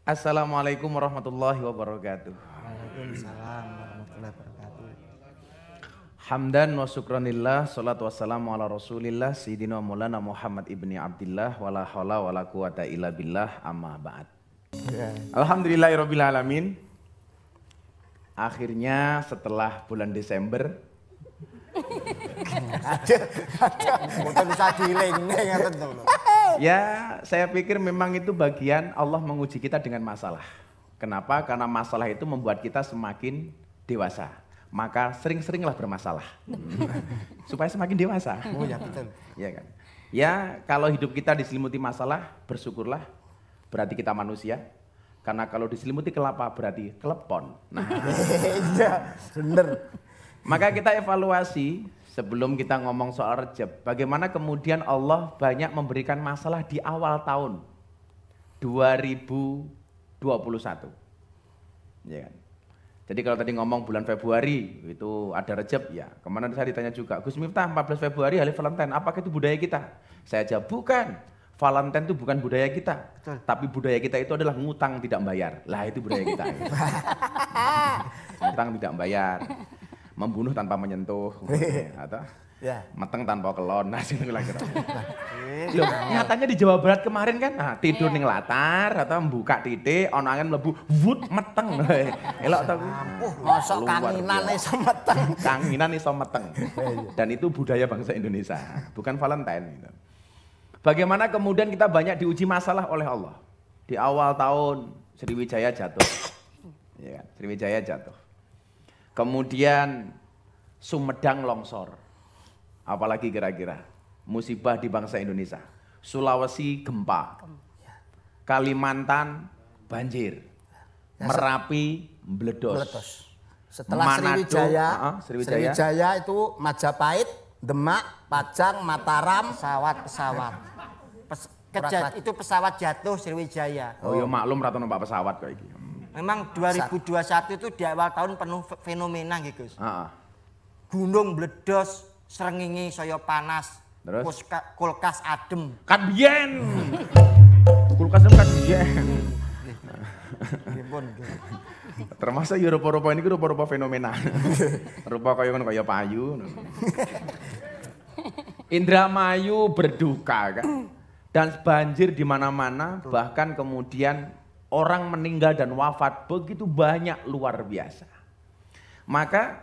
Assalamualaikum warahmatullahi wabarakatuh. Waalaikumsalam warahmatullahi wabarakatuh. Hamdan wa syukranillah, salatu wassalamu ala rasulillah, Sayyidina Maulana Muhammad ibni Abdillah, wala hawla wala quwata illa billah, amma ba'd. Alhamdulillahirabbil alamin. Akhirnya setelah bulan Desember Mungkin bisa giling ya, saya pikir memang itu bagian Allah menguji kita dengan masalah. Kenapa? Karena masalah itu membuat kita semakin dewasa. Maka sering-seringlah bermasalah. Supaya semakin dewasa. Oh ya betul. Ya kan? Ya, kalau hidup kita diselimuti masalah, bersyukurlah. Berarti kita manusia. Karena kalau diselimuti kelapa berarti kelepon. Nah, iya, bener. maka kita evaluasi sebelum kita ngomong soal Rejab, bagaimana kemudian Allah banyak memberikan masalah di awal tahun 2021. Ya kan? Jadi kalau tadi ngomong bulan Februari itu ada Rejab, ya kemana saya ditanya juga, Gus Miftah 14 Februari hari Valentine, apakah itu budaya kita? Saya jawab bukan, Valentine itu bukan budaya kita. Betul. Tapi budaya kita itu adalah ngutang tidak bayar. Lah itu budaya kita. Ngutang tidak bayar. Membunuh tanpa menyentuh, atau meteng tanpa kelon, nah sini kira-kira. Loh, nyatanya di Jawa Barat kemarin kan, nah, tidur ning latar atau membuka titik, ono angin mlebu, wut meteng. Elok ta kuwi. Mosok kanginan iso meteng. Kanginan iso meteng. Dan itu budaya bangsa Indonesia, bukan Valentine gitu. Bagaimana kemudian kita banyak diuji masalah oleh Allah. Di awal tahun Sriwijaya jatuh. Ya, Sriwijaya jatuh. Kemudian Sumedang longsor, apalagi kira-kira musibah di bangsa Indonesia. Sulawesi gempa, Kalimantan banjir, Merapi meledos. Setelah Manado, Sriwijaya itu Majapahit, Demak, Pajang, Mataram, pesawat. Itu pesawat jatuh Sriwijaya. Oh ya maklum rata numpak pesawat kayak gitu. Memang 2021 itu di awal tahun penuh fenomena gitu Gus. Gunung meledos, srengenge saya panas, terus kulkas adem. Kan biyen. Kulkas kan biyen. Termasuk ya rupa-rupa ini rupa-rupa fenomena. Rupa kaya payu. Indramayu berduka kan. Dan banjir di mana-mana, bahkan kemudian orang meninggal dan wafat begitu banyak, luar biasa. Maka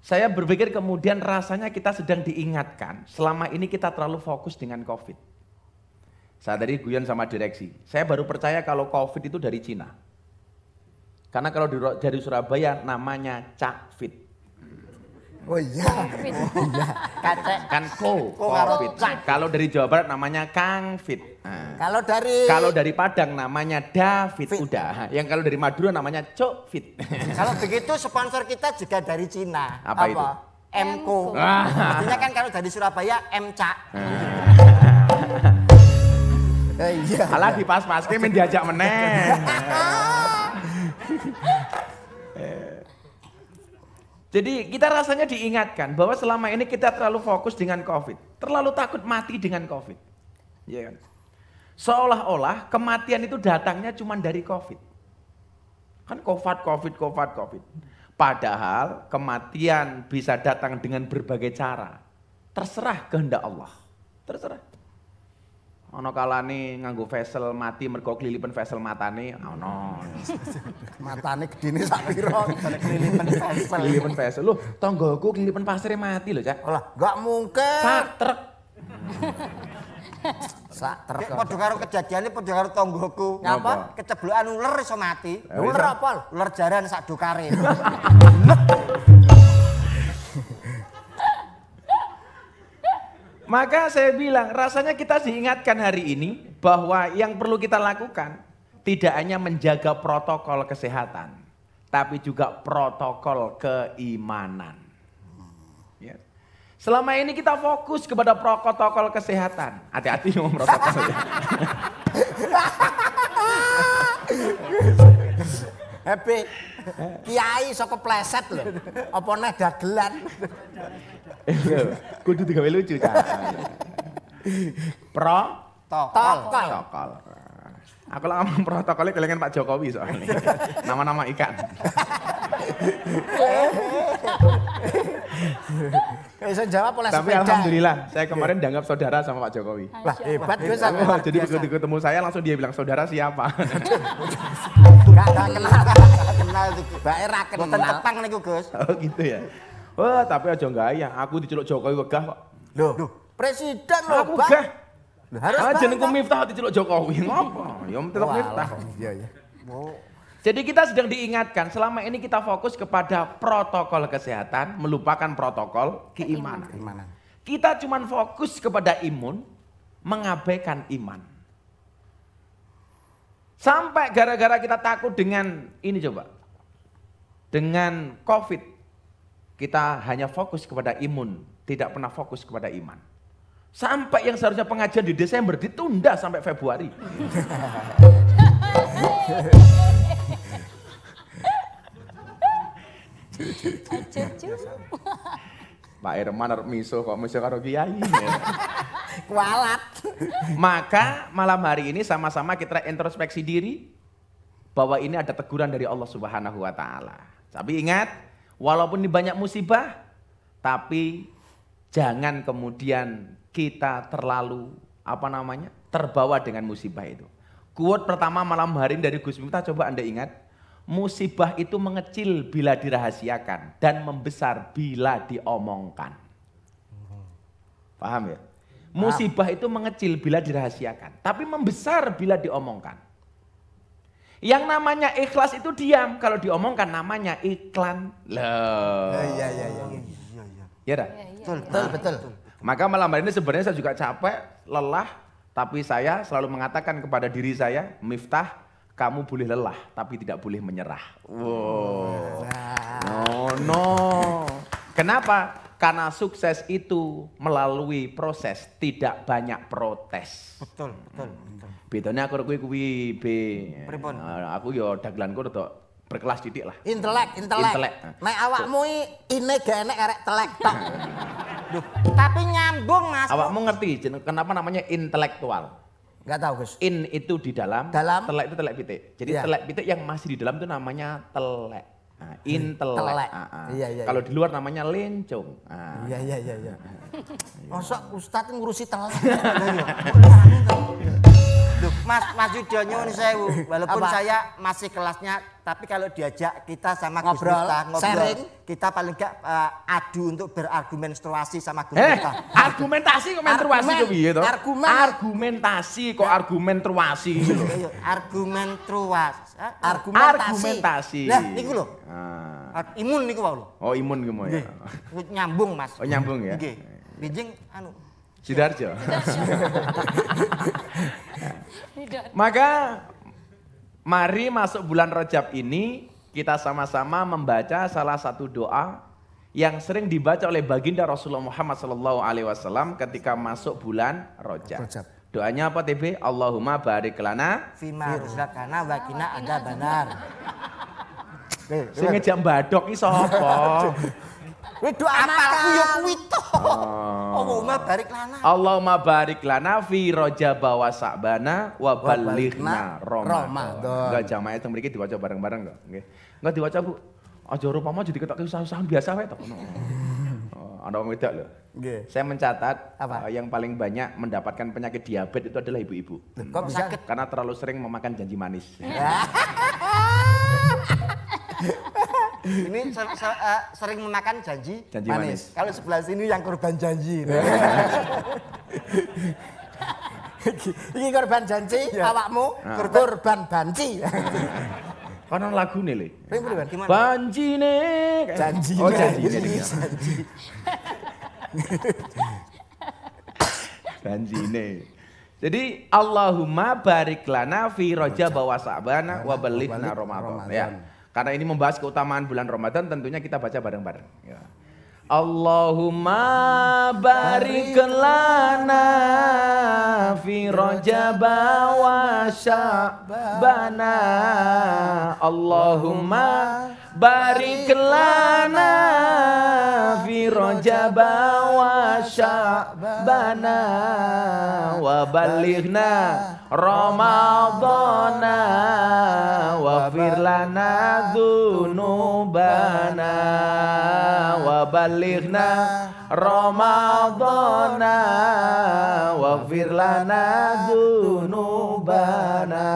saya berpikir kemudian rasanya kita sedang diingatkan, selama ini kita terlalu fokus dengan COVID. Saya tadi guyon sama direksi, saya baru percaya kalau COVID itu dari Cina. Karena kalau dari Surabaya namanya Cak Fit. Oh iya. Kan COVID. Kalau dari Jawa Barat namanya Kang Fit. Nah. Kalau dari Padang namanya David Fit. Udah. Yang kalau dari Madura namanya Cok Fit. Kalau begitu sponsor kita juga dari Cina. Apa itu? Mko. Artinya kan kalau dari Surabaya Mcak. Iya. Alah dipas-paske men diajak meneh. Jadi kita rasanya diingatkan bahwa selama ini kita terlalu fokus dengan COVID. Terlalu takut mati dengan COVID. Ya kan? Seolah-olah kematian itu datangnya cuma dari COVID. Kan COVID. Padahal kematian bisa datang dengan berbagai cara. Terserah kehendak Allah. Terserah. Ono kalane nganggo vesel mati mergo klilipen vesel matane, ono. Matane gedine sak pira klilipen vesel. Klilipen vesel. Loh, tanggoku klilipen pasire mati lho, Cak. Lah, enggak mungkin. Sak truk. Sak truk. Padha karo kejadiane padha karo tanggoku. Ngapa? Keceblokan uler iso mati. Uler apa? Uler jaran sak dokare. Maka saya bilang, rasanya kita diingatkan hari ini bahwa yang perlu kita lakukan tidak hanya menjaga protokol kesehatan, tapi juga protokol keimanan. Ya. Selama ini kita fokus kepada protokol kesehatan. Hati-hati ngomong protokol. Happy. Kiai sok kepleset lho. Apa neh dagelan. Kudu digawe lucu, Cak. Protokol. Aku lah ngomong protokolnya kelingan Pak Jokowi soalnya. Nama-nama ikan. Bisa jawab oleh Tapi sepeda. alhamdulillah, saya kemarin dianggap saudara sama Pak Jokowi. Wah, hebat Gus. Jadi begitu ketemu saya langsung dia bilang saudara siapa? Gak kenal itu. Mbak Era kenal. Boten tepang niku, Gus. Oh gitu ya. Oh, tapi aja gaya. Aku diceluk Jokowi wegah kok. Loh, presiden loh, Aku Bang. wegah. Harus jenengku Miftah diceluk Jokowi. Ngopo? Ya tetep Miftah. Iya, iya. Jadi kita sedang diingatkan, selama ini kita fokus kepada protokol kesehatan, melupakan protokol keimanan. Kita cuma fokus kepada imun, mengabaikan iman. Sampai gara-gara kita takut dengan ini coba, dengan COVID, kita hanya fokus kepada imun, tidak pernah fokus kepada iman. Sampai yang seharusnya pengajian di Desember ditunda sampai Februari. Pak Herman harus miso kok miso karo kiai. Kualat. Maka malam hari ini sama-sama kita introspeksi diri bahwa ini ada teguran dari Allah Subhanahu wa taala. Tapi ingat, walaupun ini banyak musibah, tapi jangan kemudian kita terlalu terbawa dengan musibah itu. Quote pertama malam hari ini dari Gus Miftah, coba Anda ingat, musibah itu mengecil bila dirahasiakan dan membesar bila diomongkan. Paham ya? Musibah itu mengecil bila dirahasiakan, tapi membesar bila diomongkan. Yang namanya ikhlas itu diam, kalau diomongkan namanya iklan. Loh. Iya. Ya dah? Betul. Maka malam hari ini sebenarnya saya juga capek, lelah, tapi saya selalu mengatakan kepada diri saya, Miftah, kamu boleh lelah, tapi tidak boleh menyerah. Wow. No. Kenapa? Karena sukses itu melalui proses, tidak banyak protes. Betul. Bedanya aku kuwi Pripun? aku yo dagelanku rada berkelas titik lah. Intelek. Nek awakmu ini gak enek arek telek tok. Duh, tapi nyambung, Mas. Awakmu ngerti kenapa namanya intelektual? Enggak tahu, Gus. In itu di dalam, telek itu telek pitik. Jadi telek pitik yang masih di dalam itu namanya telek. Nah, intelek. Iya. Kalau di luar namanya lencong. Iya. Masa Ustadz ngurusi telek? Duh, Mas Yudho nyuwun sewu. Walaupun Apa? saya masih kelasnya, tapi kalau diajak kita sama Gus Ngobrol, Miftah sharing. kita paling enggak adu untuk berargumentasi sama Gus Miftah. Argumentasi kok menstruasi kok piye to? Argumen. Argumentasi kok argumentasi lho. Argumentasi. Lah niku lho. Imun niku wae lho. Oh, imun ki ya. Nyambung, Mas. Oh, nyambung ya. Nggih. Bijing Sidarjo. Maka mari masuk bulan Rajab ini kita sama-sama membaca salah satu doa yang sering dibaca oleh baginda Rasulullah Muhammad SAW ketika masuk bulan Rajab. Doanya apa TB? Allahumma barik lana fima rizqana wa qina adzabannar. Sing ngejak mbadok iki sapa? Kuwi doa aku yo kuwi to. Allahumma barik lana. Allahumma barik lana fi Rajab wa Sa'bana wa ballighna Ramadan. Enggak jamaah itu mriki diwaca bareng-bareng kok, nggih. Enggak diwaca Bu. Aja rupama jadi ketok usaha-usaha biasa wae to. Ada wong wedok lho. Nggih. Saya mencatat Apa? yang paling banyak mendapatkan penyakit diabetes itu adalah ibu-ibu. Kok bisa? Karena terlalu sering memakan janji manis. Ini sering memakan janji manis. Kalau sebelah sini yang korban janji. Ini korban janji, awakmu korban banci. Konon lagune lho. Gimana? Banjine. Janjine. Oh, janjine. Banjine. Jadi Allahumma barik lana fi Rajab wa Sa'bana wa ballighna Ramadan. Ya. Karena ini membahas keutamaan bulan Ramadan, tentunya kita baca bareng-bareng. Ya. Allahumma barik lana fi Rajab wa Sa'bana. Allahumma barik lana fi Rajab wa Sya'bana wa balighna Ramadana waghfir lana dzunubana wa balighna Ramadana waghfir lana dzunubana.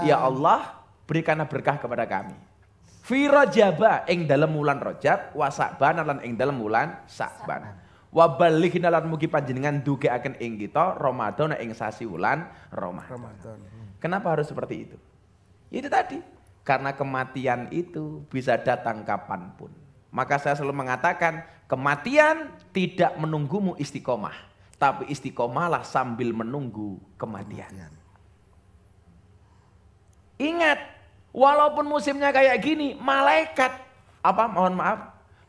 Ya Allah, berikanlah berkah kepada kami. Fi Rajaba ing dalem wulan Rajab, wa Sa'ban lan ing dalem wulan Sa'ban. Wa balighna lan mugi panjenengan ndugekaken ing kita Ramadan ing sasi wulan Ramadan. Kenapa harus seperti itu? Itu tadi, karena kematian itu bisa datang kapanpun. Maka saya selalu mengatakan, kematian tidak menunggumu istiqomah, tapi istiqomahlah sambil menunggu kematian. Ingat, walaupun musimnya kayak gini,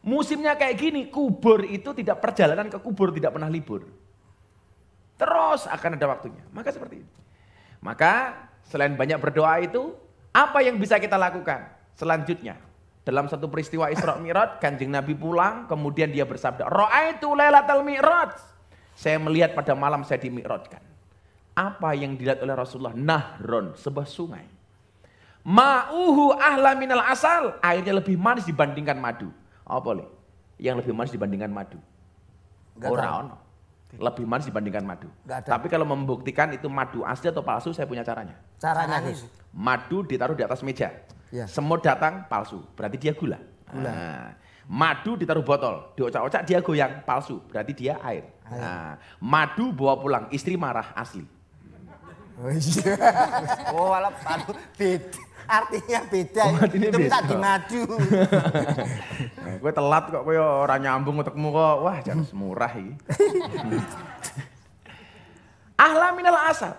musimnya kayak gini, kubur itu tidak, perjalanan ke kubur tidak pernah libur. Terus akan ada waktunya. Maka seperti itu. Maka selain banyak berdoa itu, apa yang bisa kita lakukan? Selanjutnya, dalam satu peristiwa Isra Mi'raj, Kanjeng Nabi pulang, kemudian dia bersabda, Ra'aitu lailatal Mi'raj. Saya melihat pada malam saya di-mi'rajkan. Apa yang dilihat oleh Rasulullah? Nahron, sebuah sungai. Ma'uhu ahla minal asal, airnya lebih manis dibandingkan madu. Apa boleh? Yang lebih manis dibandingkan madu? Orang lebih manis dibandingkan madu. Tapi kalau membuktikan itu madu asli atau palsu, saya punya caranya. Caranya Gus. Madu ditaruh di atas meja. Ya. Semut datang palsu, berarti dia gula. Nah, madu ditaruh botol, diocak-ocak dia goyang, palsu, berarti dia air. Nah, madu bawa pulang, istri marah, asli. Oh iya. Oh alah madu beda. Artinya beda. Itu minta di madu. Nah, gue telat kok, gue orang nyambung utekmu kok. Wah jangan semurah ini. Ahla minal asal.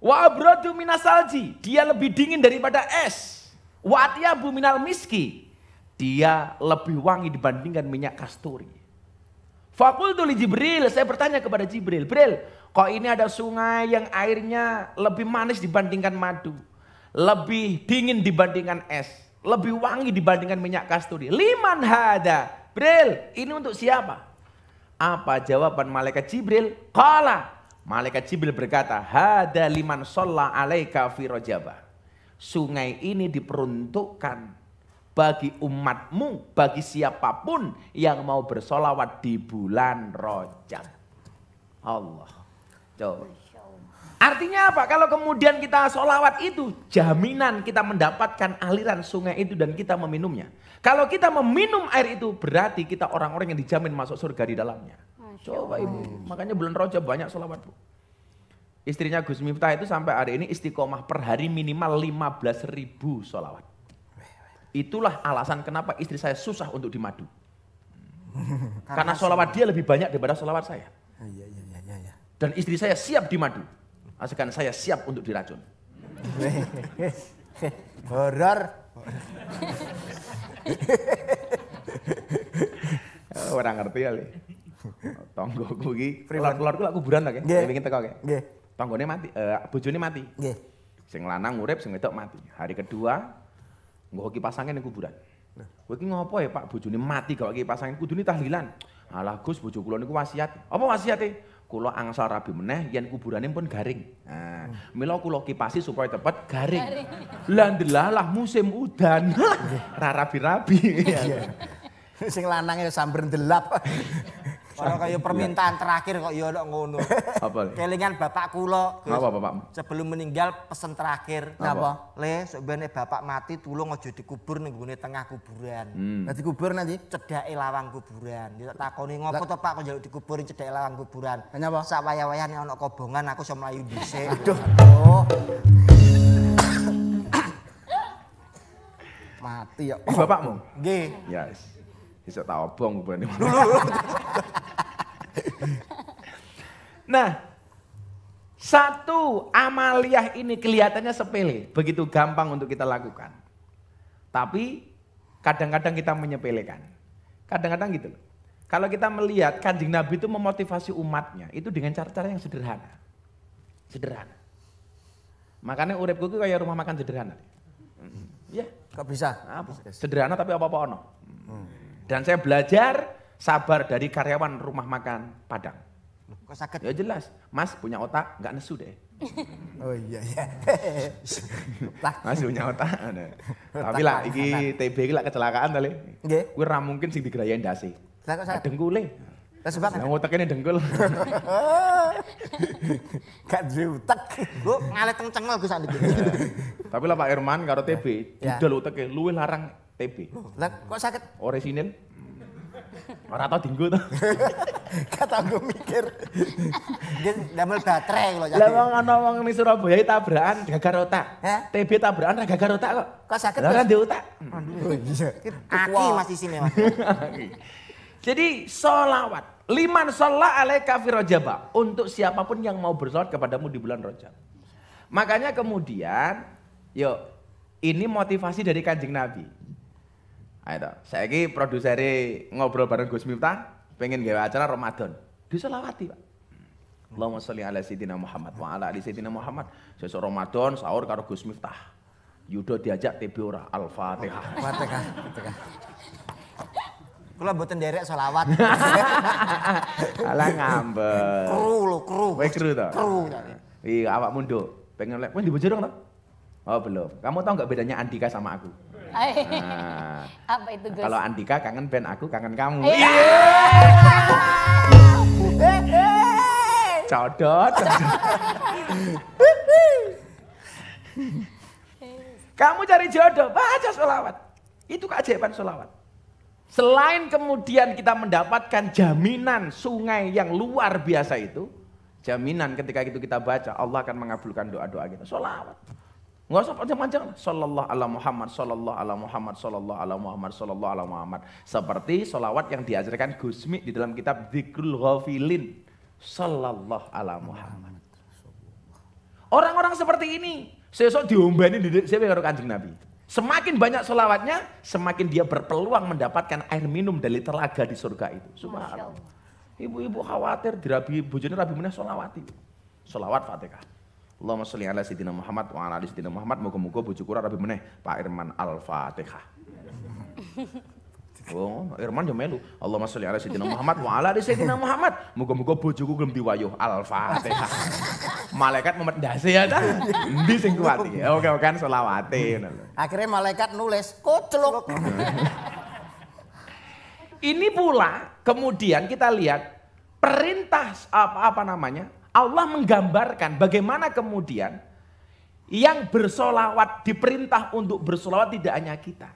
Wa abradu minas salji, dia lebih dingin daripada es. Wa atyabu minal miski, dia lebih wangi dibandingkan minyak kasturi. Faqultu li Jibril, saya bertanya kepada Jibril, Jibril, kok ini ada sungai yang airnya lebih manis dibandingkan madu, lebih dingin dibandingkan es, lebih wangi dibandingkan minyak kasturi. Liman hada, Jibril, ini untuk siapa? Apa jawaban malaikat Jibril? Qala, malaikat Jibril berkata, hada liman sholla alaika fi Rajabah. Sungai ini diperuntukkan bagi umatmu, bagi siapapun yang mau bersolawat di bulan Rajab. Allah. Coba. Artinya apa? Kalau kemudian kita solawat itu, jaminan kita mendapatkan aliran sungai itu dan kita meminumnya. Kalau kita meminum air itu, berarti kita orang-orang yang dijamin masuk surga di dalamnya. Coba ibu, makanya bulan Rajab banyak sholawat bu. Istrinya Gus Miftah itu sampai hari ini istiqomah per hari minimal 15.000 sholawat. Itulah alasan kenapa istri saya susah untuk dimadu. Karena sholawat dia lebih banyak daripada sholawat saya. Dan istri saya siap dimadu. Asalkan saya siap untuk diracun. Horor. Orang ngerti kali. Tonggoku iki keluar-keluarku lak kuburan ta, Nggih. Pengen teko kek. Nggih. Tanggane mati, bojone mati. Nggih. Sing lanang urip, sing wedok mati. Hari kedua nggo kipas angin ning kuburan. Kowe iki ngopo ya, Pak? Bojone mati kok kipas angin kudune tahlilan. Alah Gus, bojo kula niku wasiat. Apa wasiate? Kula angsal rabi meneh yen kuburane pun garing. Nah, mila kula kipasi supaya tepat garing. Lah ndelalah musim udan. Ra rabi-rabi. Sing lanang ya samber ndelap. Ora kaya permintaan terakhir kok ya ono ngono. Apa? Kelingan bapak kula. Apa bapakmu? Sebelum meninggal pesen terakhir. Napa? Le, sebenarnya bapak mati tulung aja dikubur ning gone tengah kuburan. Nanti kubur nanti Cedhake lawang kuburan. Dia takoni ngopo to Pak kok njaluk dikuburin cedhake lawang kuburan. Napa? Sak wayah-wayahane ana kobongan aku iso mlayu dhisik. Aduh. Mati ya. Bapakmu? Nggih. Ya wis. Iso tak obong kuburane. Nah, satu amaliyah ini kelihatannya sepele, begitu gampang untuk kita lakukan. Tapi kadang-kadang kita menyepelekan. Kadang-kadang gitu loh. Kalau kita melihat Kanjeng Nabi itu memotivasi umatnya, itu dengan cara-cara yang sederhana. Sederhana. Makanya uripku itu kayak rumah makan sederhana. Ya. Kok bisa? Sederhana tapi apa-apa ono. Dan saya belajar sabar dari karyawan rumah makan Padang. Kok sakit? Ya jelas, Mas punya otak nggak nesu deh. Oh iya. Mas punya otak. Tapi lah iki TB iki lah kecelakaan tadi. Nggih. Kuwi ra mungkin sing digerayain ndase. Lah kok sakit? Dengkule. Lah sebab yang otaknya dengkul. Gak diutek. Lu ngalet cengel Gus sakniki. Tapi lah Pak Irman karo TB, didol uteke luwih larang TB. Lah kok sakit? Orisinil. Ora tau dinggo to. Kata gue mikir. Dia damel baterai kalau jadi. Lah wong ana wong ning Surabaya tabrakan gagar otak. TB tabrakan ra gagar otak kok. Kok sakit? Lah di otak. Aduh iya. Aki Mas isine Mas. Jadi sholawat. Liman sholla alaika fi Rajab. Untuk siapapun yang mau bersolawat kepadamu di bulan Rajab. Makanya kemudian, yuk ini motivasi dari Kanjeng Nabi. Ayo, saya ini produseri ngobrol bareng Gus Miftah, pengen gawe acara Ramadan. Disolawati Pak. Allahumma sholli ala sayyidina Muhammad wa ala ali sayyidina Muhammad. Sesuk Ramadan sahur karo Gus Miftah. Yudo diajak TB ora Al-Fatihah. Fatihah. Kula mboten nderek selawat. Alah ngambek. Kru. Kowe kru to? Kru. Iya, awakmu nduk. Pengen lek kowe di Bojorong to? Oh, belum. Kamu tahu enggak bedanya Andika sama aku? Nah, apa itu Gus? kalau Andika kangen band, aku kangen kamu. Codot. Kamu cari jodoh, baca sholawat. Itu keajaiban sholawat. Selain kemudian kita mendapatkan jaminan sungai yang luar biasa itu, jaminan ketika itu kita baca, Allah akan mengabulkan doa-doa kita. Sholawat. Nggak usah panjang-panjang. Sallallahu ala Muhammad, sallallahu ala Muhammad, sallallahu ala Muhammad, sallallahu ala Muhammad. Seperti sholawat yang diajarkan Gusmi di dalam kitab Dzikrul Ghafilin. Sallallahu ala Muhammad. Orang-orang seperti ini, sesok diombani di siapa karo Kanjeng Nabi. Semakin banyak sholawatnya, semakin dia berpeluang mendapatkan air minum dari telaga di surga itu. Subhanallah. Ibu-ibu khawatir dirabi bojone rabi meneh sholawat itu. Sholawat Fatihah. Allahumma sholli ala sayyidina Muhammad wa ala ali sayyidina Muhammad. Moga-moga bojoku ora rabi meneh Pak Irman Al-Fatihah. Oh, Irman yo melu. Allahumma sholli ala sayyidina Muhammad wa ala ali sayyidina Muhammad. Moga-moga bojoku gelem diwayuh Al-Fatihah. Malaikat mumet ndase ya ta. Endi sing kuat iki? Oke kan sholawate ngono. Akhirnya malaikat nulis koclok. Ini pula kemudian kita lihat perintah apa namanya? Allah menggambarkan bagaimana kemudian yang bersolawat diperintah untuk bersolawat tidak hanya kita.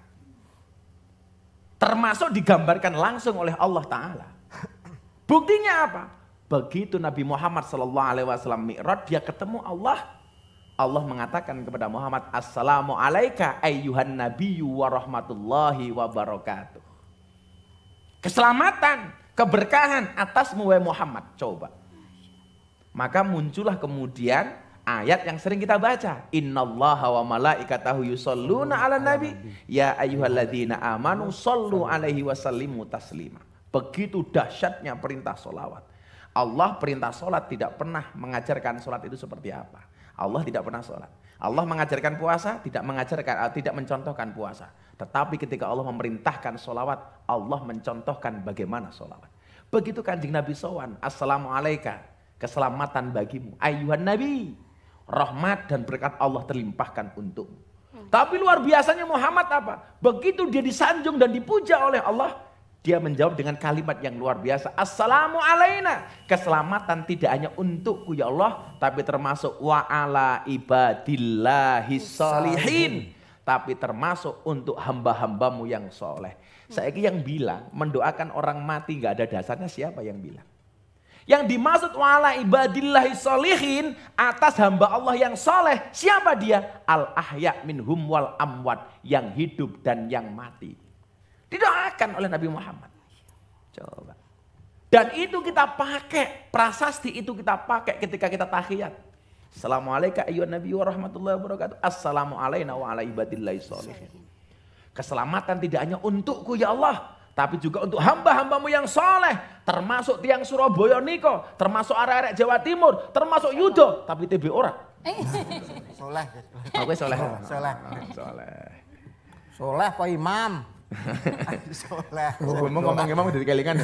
Termasuk digambarkan langsung oleh Allah Ta'ala. Buktinya apa? Begitu Nabi Muhammad SAW mi'raj, dia ketemu Allah. Allah mengatakan kepada Muhammad, Assalamu alaika ayyuhan nabiyyu wa rahmatullahi wa barakatuh. Keselamatan, keberkahan atasmu wahai Muhammad. Coba. Maka muncullah kemudian ayat yang sering kita baca. Innallaha wa malaikatahu yusholluna ala nabi. Ya ayyuhalladzina amanu shollu alaihi wasallimu taslima. Begitu dahsyatnya perintah sholawat. Allah perintah sholat tidak pernah mengajarkan sholat itu seperti apa. Allah tidak pernah sholat. Allah mengajarkan puasa, tidak mencontohkan puasa. Tetapi ketika Allah memerintahkan sholawat, Allah mencontohkan bagaimana sholawat. Begitu Kanjeng Nabi sowan, Assalamu alaika, keselamatan bagimu. Ayyuhan Nabi, rahmat dan berkat Allah terlimpahkan untukmu. Tapi luar biasanya Muhammad apa? Begitu dia disanjung dan dipuja oleh Allah, dia menjawab dengan kalimat yang luar biasa. Assalamu alaina. Keselamatan tidak hanya untukku ya Allah, tapi termasuk wa ala ibadillahi sholihin. Tapi termasuk untuk hamba-hambamu yang soleh. Saya yang bilang mendoakan orang mati gak ada dasarnya, siapa yang bilang? Yang dimaksud wa ala ibadillahi sholihin, atas hamba Allah yang soleh. Siapa dia? Al-ahya minhum wal amwat, yang hidup dan yang mati. Didoakan oleh Nabi Muhammad. Coba. Dan itu kita pakai, prasasti itu kita pakai ketika kita tahiyat. Assalamualaikum ayyuhan nabi wa rahmatullahi wabarakatuh. Assalamu alayna wa ala ibadillahi sholihin. Keselamatan tidak hanya untukku ya Allah, tapi juga untuk hamba-hambamu yang soleh. Termasuk tiang Surabaya niko, termasuk arek-arek Jawa Timur, termasuk Yudo, tapi TB ora. Soleh. Oke soleh. Soleh. Soleh. Soleh apa imam? Soleh. Ngomong imam dari kelingan.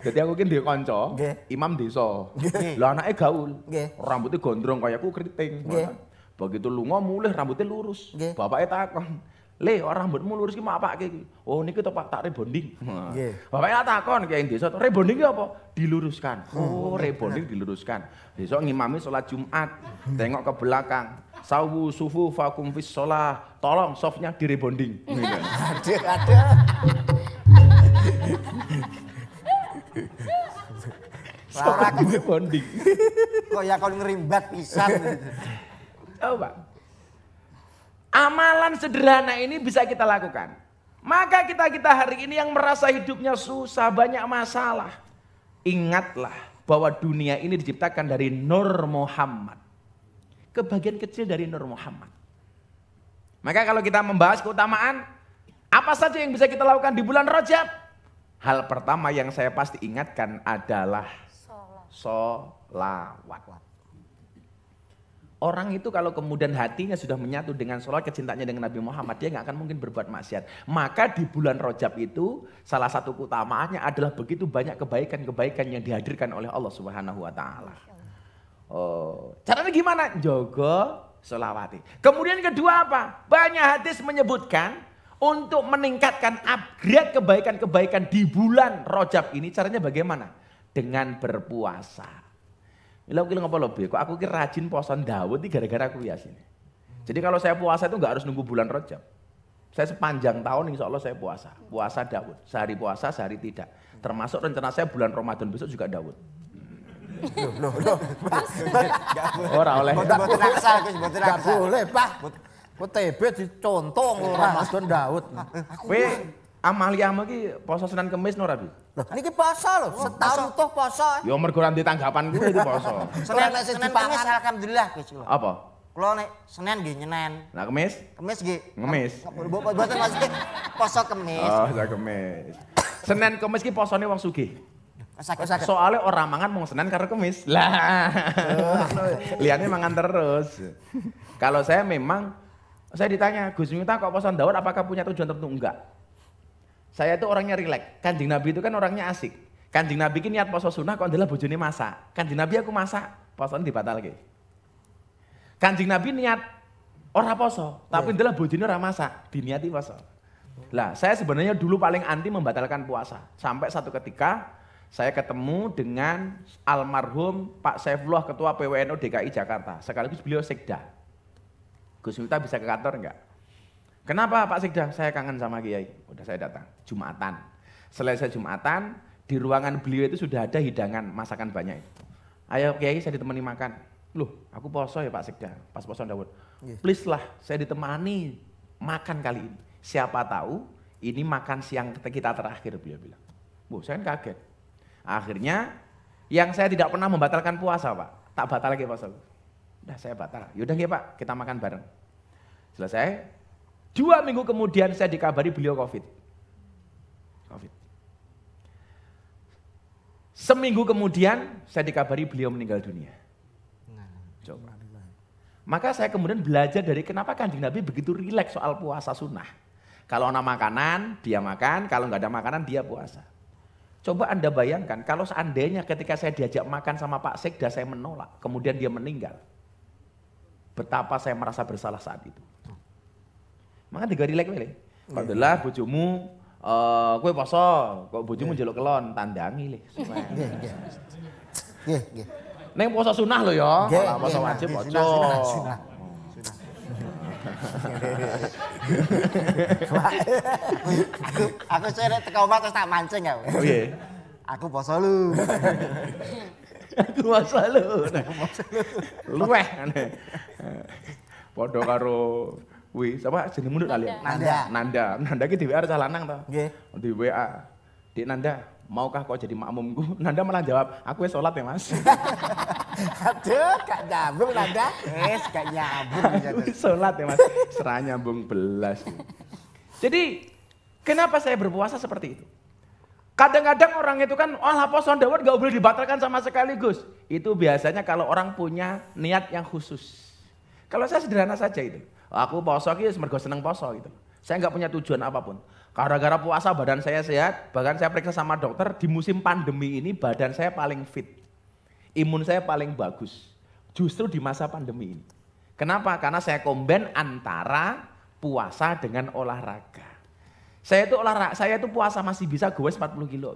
Jadi aku kan dia konco, imam desa. Lah anaknya gaul, rambutnya gondrong kayak aku keriting. Begitu lunga mulih rambutnya lurus. Bapaknya takon, "Le, rambutmu lurus ki mak apa ki?" "Oh niki to Pak, tak rebonding." Bapaknya takon kayak desa, "Rebonding ki apa?" "Diluruskan." "Oh, rebonding diluruskan." Besok ngimami sholat Jumat, tengok ke belakang. Sawu sufu fakum fis sholah, tolong softnya di rebonding. Ada. Lara ke rebonding. Kok ya kon ngerimbat pisan. Coba. Amalan sederhana ini bisa kita lakukan. Maka kita hari ini yang merasa hidupnya susah, banyak masalah. Ingatlah bahwa dunia ini diciptakan dari Nur Muhammad. Kebagian kecil dari Nur Muhammad. Maka kalau kita membahas keutamaan, apa saja yang bisa kita lakukan di bulan Rajab? Hal pertama yang saya pasti ingatkan adalah sholawat. Orang itu kalau kemudian hatinya sudah menyatu dengan sholat, kecintaannya dengan Nabi Muhammad, dia nggak akan mungkin berbuat maksiat. Maka di bulan Rajab itu salah satu keutamaannya adalah begitu banyak kebaikan-kebaikan yang dihadirkan oleh Allah Subhanahu wa taala. Oh, caranya gimana? Jogo sholawati. Kemudian kedua apa? Banyak hadis menyebutkan untuk meningkatkan upgrade kebaikan-kebaikan di bulan Rajab ini caranya bagaimana? Dengan berpuasa. Mila aku ngapa lebih? Kok aku kira rajin poson Daud ini gara-gara aku ya sini. Jadi kalau saya puasa itu nggak harus nunggu bulan Rajab. Saya sepanjang tahun insya Allah saya puasa. Puasa Daud. Sehari puasa, sehari tidak. Termasuk rencana saya bulan Ramadan besok juga Daud. Loh. Ora oleh. Mboten aksal, Gus, mboten Enggak aksal. boleh, Pak. TB dicontoh Ramadan Daud. Kowe Amalia iki poso Senin Kamis no Rabi? Loh, niki poso lho, setahun utuh poso. Ya mergo nanti tanggapan gue itu poso. Senin Kamis alhamdulillah Gus. Apa? Kula nek Senin nggih nyenen. Nah Kamis? Kamis nggih. Ngemis. Mboten maksudnya poso Kamis. Oh, saya Kamis. Senin Kamis ki posone wong sugih. Sakit. Soalnya orang mangan mau Senin karo Kamis. Lah. Liane mangan terus. Kalau saya memang saya ditanya, "Gus Miftah kok poson Daud apakah punya tujuan tertentu?" Enggak. Saya itu orangnya rileks. Kanjeng Nabi itu kan orangnya asik. Kanjeng Nabi ki niat poso sunah kok adalah bojone masak. Kanjeng Nabi aku masak, poson dibatalke. Kanjeng Nabi niat ora poso, tapi adalah bojone ora masak, diniati poso. Lah, saya sebenarnya dulu paling anti membatalkan puasa. Sampai satu ketika saya ketemu dengan almarhum Pak Saifullah Ketua PWNU DKI Jakarta. Sekaligus beliau Sekda. Gus Miftah bisa ke kantor enggak? Kenapa Pak Sekda? Saya kangen sama Kiai. Udah saya datang. Jumatan. Selesai Jumatan, di ruangan beliau itu sudah ada hidangan masakan banyak. Ayo Kiai saya ditemani makan. Loh, aku poso ya Pak Sekda. Pas poso Daud. Please lah, saya ditemani makan kali ini. Siapa tahu ini makan siang kita terakhir, beliau bilang. Saya kan kaget. Akhirnya yang saya tidak pernah membatalkan puasa Pak. Tak batal lagi puasa. Udah saya batal. Yaudah ya Pak, kita makan bareng. Selesai. 2 minggu kemudian saya dikabari beliau COVID. Seminggu kemudian saya dikabari beliau meninggal dunia. Coba. Maka saya kemudian belajar dari kenapa Kanjeng Nabi begitu rileks soal puasa sunnah. Kalau ada makanan, dia makan. Kalau nggak ada makanan, dia puasa. Coba Anda bayangkan kalau seandainya ketika saya diajak makan sama Pak Sekda, saya menolak. Kemudian dia meninggal. Betapa saya merasa bersalah saat itu. Maka tiga rilek wele. Alhamdulillah bojomu kowe poso, kok bojomu njaluk kelon, tandangi le. Nggih. Ning poso sunah lho ya, ora poso wajib ojo. Aku sering teko omah terus tak mancing ya. Oh iya. Aku poso lu. Aku poso lu. Luweh ngene. Padha karo kuwi sapa jeneng mundur kali ya? Nanda ki di WA cah lanang to. Nggih. Di WA. Dik Nanda, maukah kau jadi makmumku? Nanda malah jawab, aku wis sholat ya Mas. Aduh, gak nyambung Nanda. Gak nyambung. Sholat ya Mas, serah nyambung belas. Jadi, kenapa saya berpuasa seperti itu? Kadang-kadang orang itu kan, poso Daud gak boleh dibatalkan sama sekaligus. Itu biasanya kalau orang punya niat yang khusus. Kalau saya sederhana saja itu. Aku poso ki mergo seneng poso gitu. Saya nggak punya tujuan apapun. Gara-gara puasa badan saya sehat, bahkan saya periksa sama dokter, di musim pandemi ini badan saya paling fit. Imun saya paling bagus. Justru di masa pandemi ini. Kenapa? Karena saya combine antara puasa dengan olahraga. Saya itu puasa masih bisa goes 40 kilo.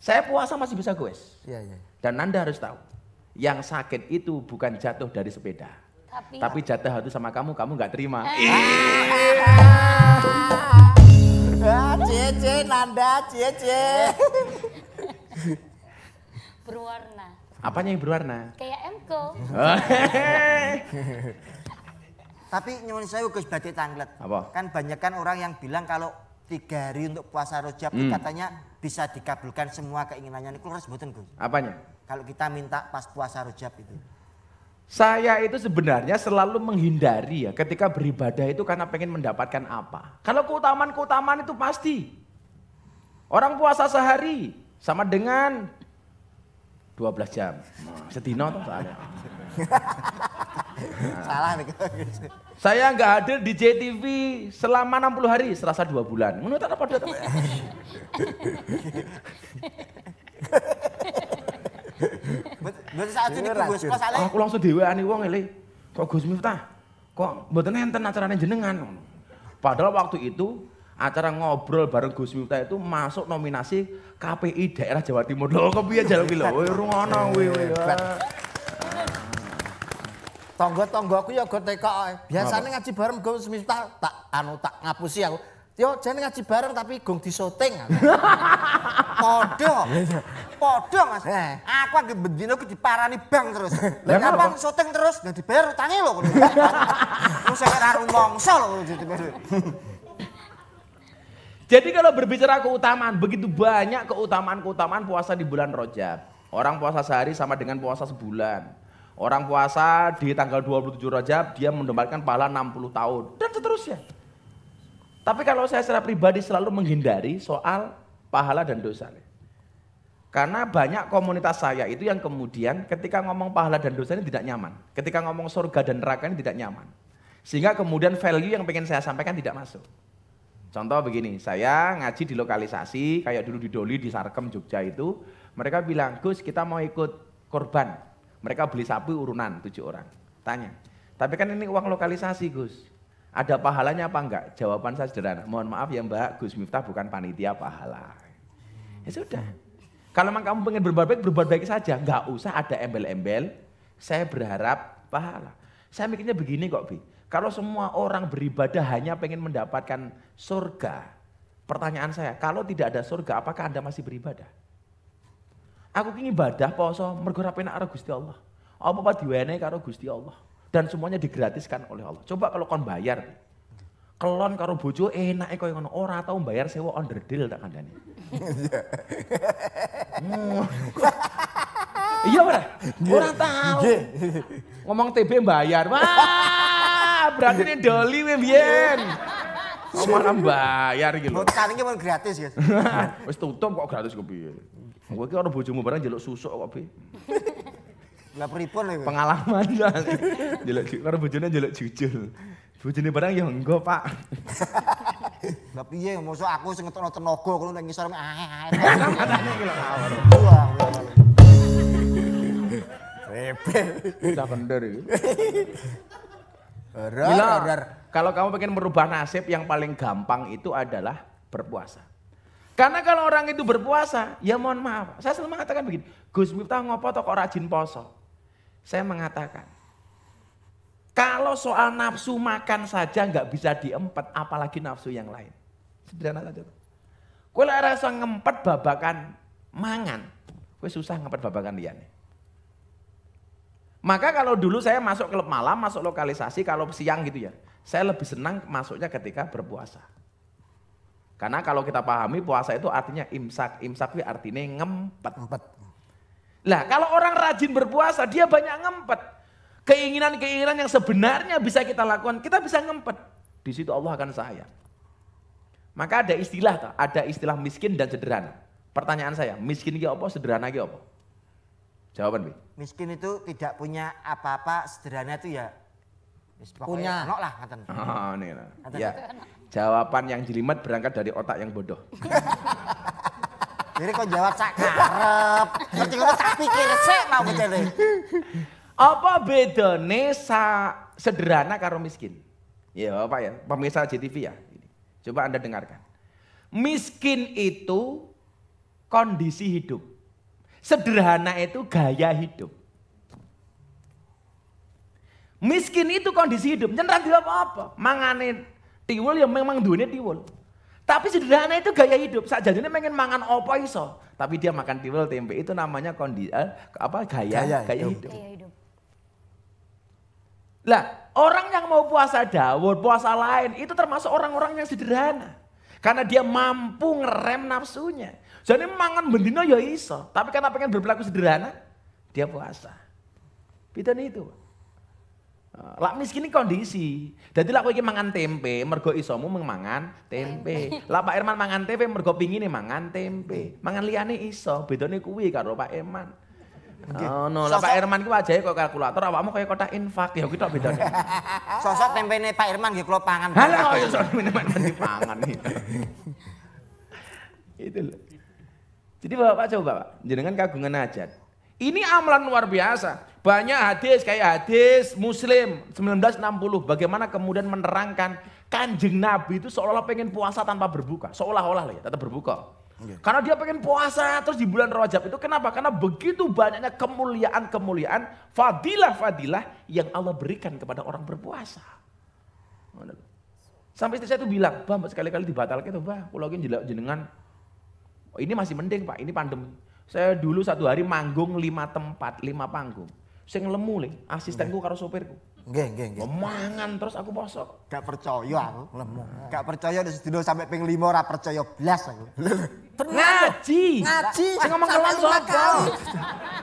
Saya puasa masih bisa goes. Dan Anda harus tahu, yang sakit itu bukan jatuh dari sepeda. Tapi jatuh hati sama kamu nggak terima. Cie, Nanda, cie. Berwarna. Apanya yang berwarna? Kayak Emko. Tapi nyuwun sewu Gus badhe tanglet. Apa? Kan banyak kan orang yang bilang kalau 3 hari untuk puasa Rajab katanya bisa dikabulkan semua keinginannya. Niku leres mboten Gus? Apanya? Kalau kita minta pas puasa Rajab itu. Saya itu sebenarnya selalu menghindari ya ketika beribadah itu karena pengen mendapatkan apa. Kalau keutamaan itu pasti. Orang puasa sehari sama dengan 12 jam. Sedino tuh soalnya. Salah nih. Saya nggak hadir di JTV selama 60 hari, serasa 2 bulan. Menurut apa dia? Betul saat ini Gus, kok salah. Aku langsung dheweani wong ele. Kok Gus Miftah? Kok mboten enten acarane jenengan? Padahal waktu itu acara ngobrol bareng Gus Miftah itu masuk nominasi KPI daerah Jawa Timur. Lho kok piye jal kuwi lho? Rungono kuwi. Tonggo-tonggo aku ya go teko. Biasane ngaji bareng Gus Miftah tak ngapusi aku. Yo jane ngaji bareng tapi gong disoting. Podo Mas. Aku anggere bendino ki diparani bank terus. Lah abang syuting terus nggak dibayar utange lho. Wong sing ora rumangsa lho dibayar. Jadi kalau berbicara keutamaan, begitu banyak keutamaan puasa di bulan Rajab. Orang puasa sehari sama dengan puasa sebulan. Orang puasa di tanggal 27 Rajab dia mendapatkan pahala 60 tahun dan seterusnya. Tapi kalau saya secara pribadi selalu menghindari soal pahala dan dosa. Karena banyak komunitas saya itu yang kemudian ketika ngomong pahala dan dosa ini tidak nyaman. Ketika ngomong surga dan neraka ini tidak nyaman. Sehingga kemudian value yang pengen saya sampaikan tidak masuk. Contoh begini, saya ngaji di lokalisasi kayak dulu di Doli di Sarkem Jogja itu. Mereka bilang, Gus kita mau ikut korban. Mereka beli sapi urunan 7 orang. Tanya, tapi kan ini uang lokalisasi Gus. Ada pahalanya apa enggak? Jawaban saya sederhana. Mohon maaf ya Mbak, Gus Miftah bukan panitia pahala. Ya sudah. Kalau memang kamu pengen berbuat baik saja. Enggak usah ada embel-embel. Saya berharap pahala. Saya mikirnya begini kok Bi. Kalau semua orang beribadah hanya pengen mendapatkan surga. Pertanyaan saya, kalau tidak ada surga apakah Anda masih beribadah? Aku ingin ibadah poso mergo ra penak karo Gusti Allah. Apa diwenehi karo Gusti Allah. Dan semuanya digratiskan oleh Allah. Coba kalau kon bayar. Kelon karo bojo enake koyo ngono, ora tau bayar sewa onderdil tak kandhani. Iya ora? Ora tahu. Ngomong TB bayar. Wah, berarti ini Doli we mbiyen. Omah bayar iki lho. Kali iki mau gratis, Guys. Wis tutup kok gratis kepiye. Kowe iki karo bojomu barang njaluk susuk kok, Bi. Lah pripun lho. Pengalaman njaluk karo bojone njaluk jujul. Bojone barang ya enggak, Pak. Lah piye mosok aku sing ngetokno tenaga kono ning ngisor Katanya iki lho ngawur. Rebel. Udah kender iki. Bener. Kalau kamu pengen merubah nasib yang paling gampang itu adalah berpuasa. Karena kalau orang itu berpuasa, ya mohon maaf. Saya selalu mengatakan begini, Gus Miftah ngopo kok rajin poso? Saya mengatakan, kalau soal nafsu makan saja nggak bisa diempet, apalagi nafsu yang lain. Sederhana saja. Kowe lek rasa ngempet babakan mangan, kowe susah ngempet babakan liyane. Maka kalau dulu saya masuk klub malam, masuk lokalisasi, kalau siang gitu ya, saya lebih senang masuknya ketika berpuasa. Karena kalau kita pahami puasa itu artinya imsak, imsak itu artinya ngempet. Lah kalau orang rajin berpuasa dia banyak ngempet. Keinginan-keinginan yang sebenarnya bisa kita lakukan, kita bisa ngempet. Di situ Allah akan sayang. Maka ada istilah miskin dan sederhana. Pertanyaan saya, miskin ki apa, sederhana ki apa? Jawaban, Bi. Miskin itu tidak punya apa-apa, sederhana itu ya Punya. Ono lah ngaten. Oh, nih lah. Ya. Jawaban yang jelimet berangkat dari otak yang bodoh. Jadi kok jawab sak karep. Ngerti ngono tak pikir sik mau kecele. Apa bedane sederhana karo miskin? Ya Bapak ya, pemirsa JTV ya. Coba Anda dengarkan. Miskin itu kondisi hidup. Sederhana itu gaya hidup. Miskin itu kondisi hidup. Nyen ra apa-apa. Mangane tiwul ya memang duwene tiwul. Tapi sederhana itu gaya hidup. Sakjane pengen mangan apa iso, tapi dia makan tiwul tempe itu namanya gaya hidup. Lah, orang yang mau puasa dawud, puasa lain itu termasuk orang-orang yang sederhana. Karena dia mampu ngerem nafsunya. Jadi mangan bendino ya iso, tapi karena pengen berperilaku sederhana, dia puasa. Bedane itu. Lak miskin ini kondisi. Jadi lak kowe iki mangan tempe, mergo isomu mangan tempe. Lak Pak Herman mangan tempe mergo pingine mangan tempe. Mangan liyane iso, bedane kuwi karo Pak Herman. Oh no, lak Pak Herman ki wajahe kok kalkulator, awakmu kaya kotak infak, ya kuwi tok bedane. Sosok tempene Pak Herman nggih kula pangan. Halah kok iso tempene Pak Herman dipangan iki. Itu loh. Jadi Bapak coba Pak, jenengan kagungan hajat. Ini amalan luar biasa. Banyak hadis kayak hadis Muslim 1960. Bagaimana kemudian menerangkan Kanjeng Nabi itu seolah-olah pengen puasa tanpa berbuka. Seolah-olah ya tetap berbuka. Karena dia pengen puasa terus di bulan Rajab itu kenapa? Karena begitu banyaknya kemuliaan-kemuliaan, fadilah-fadilah yang Allah berikan kepada orang berpuasa. Sampai istri saya itu bilang, "Bah, sekali-kali dibatalkan itu, Bah. Kalau jenengan, oh, ini masih mending Pak, ini pandemi. Saya dulu satu hari manggung 5 tempat, 5 panggung. Sing lemu le, asistenku karo sopirku. Nggih. Mangan terus aku poso. Gak percaya aku. Lemu. Gak percaya sedino sampai ping 5 ora percaya blas aku. Ngaji. Sing ngomong kelan sapa?